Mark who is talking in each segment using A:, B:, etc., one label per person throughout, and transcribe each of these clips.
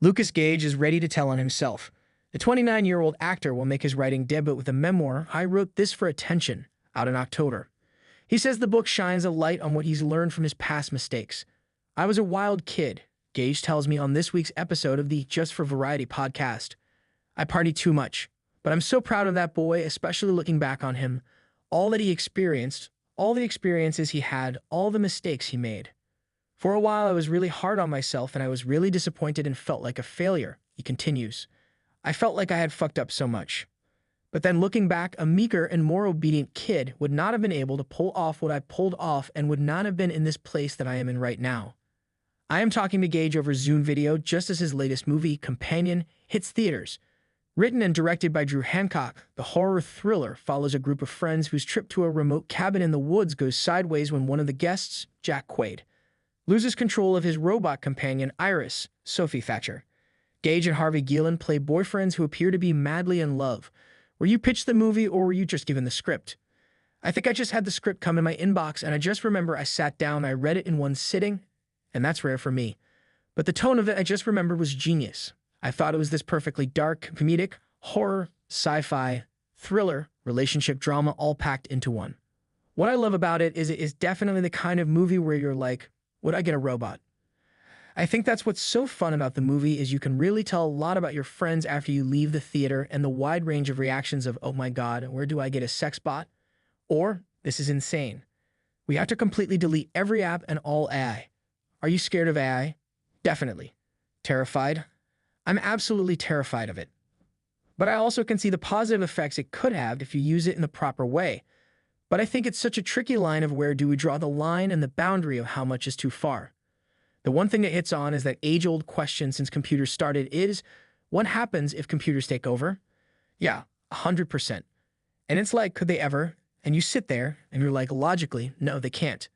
A: Lukas Gage is ready to tell on himself. The 29-year-old actor will make his writing debut with a memoir, I Wrote This for Attention, out in October. He says the book shines a light on what he's learned from his past mistakes. I was a wild kid, Gage tells me on this week's episode of the Just for Variety podcast. I partied too much, but I'm so proud of that boy, especially looking back on him. All that he experienced, all the experiences he had, all the mistakes he made. For a while, I was really hard on myself and I was really disappointed and felt like a failure, he continues. I felt like I had fucked up so much. But then looking back, a meeker and more obedient kid would not have been able to pull off what I pulled off and would not have been in this place that I am in right now. I am talking to Gage over Zoom video just as his latest movie, Companion, hits theaters. Written and directed by Drew Hancock, the horror thriller follows a group of friends whose trip to a remote cabin in the woods goes sideways when one of the guests, Jack Quaid, loses control of his robot companion, Iris, Sophie Thatcher. Gage and Harvey Guillen play boyfriends who appear to be madly in love. Were you pitched the movie or were you just given the script? I think I just had the script come in my inbox and I just remember I sat down, I read it in one sitting, and that's rare for me. But the tone of it I just remember was genius. I thought it was this perfectly dark, comedic, horror, sci-fi, thriller, relationship drama all packed into one. What I love about it is definitely the kind of movie where you're like, would I get a robot? I think that's what's so fun about the movie is you can really tell a lot about your friends after you leave the theater and the wide range of reactions of, oh my God, where do I get a sex bot? Or, this is insane. We have to completely delete every app and all AI. Are you scared of AI? Definitely. Terrified? I'm absolutely terrified of it. But I also can see the positive effects it could have if you use it in the proper way. But I think it's such a tricky line of where do we draw the line and the boundary of how much is too far. The one thing it hits on is that age-old question since computers started is, what happens if computers take over? Yeah, 100%. And it's like, could they ever? And you sit there and you're like, logically, no, they can't.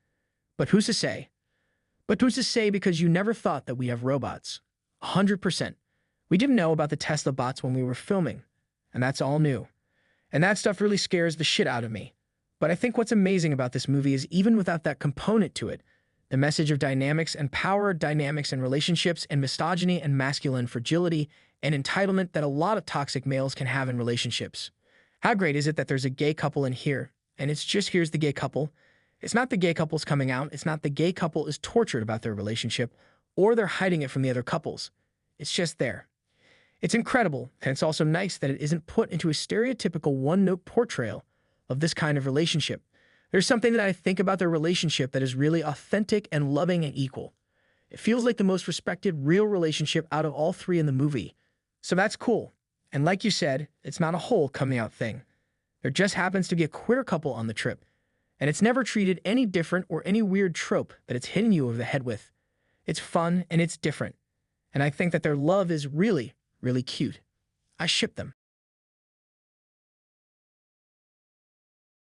A: But who's to say? But who's to say because you never thought that we have robots? 100%. We didn't know about the Tesla bots when we were filming, and that's all new. And that stuff really scares the shit out of me. But I think what's amazing about this movie is even without that component to it, the message of dynamics and power, dynamics and relationships, and misogyny and masculine fragility and entitlement that a lot of toxic males can have in relationships. How great is it that there's a gay couple in here, and it's just here's the gay couple. It's not the gay couple's coming out, it's not the gay couple is tortured about their relationship, or they're hiding it from the other couples. It's just there. It's incredible, and it's also nice that it isn't put into a stereotypical one-note portrayal of this kind of relationship. There's something that I think about their relationship that is really authentic and loving and equal. It feels like the most respected, real relationship out of all three in the movie. So that's cool. And like you said, it's not a whole coming out thing. There just happens to be a queer couple on the trip. And it's never treated any different or any weird trope that it's hitting you over the head with. It's fun and it's different. And I think that their love is really, really cute. I ship them.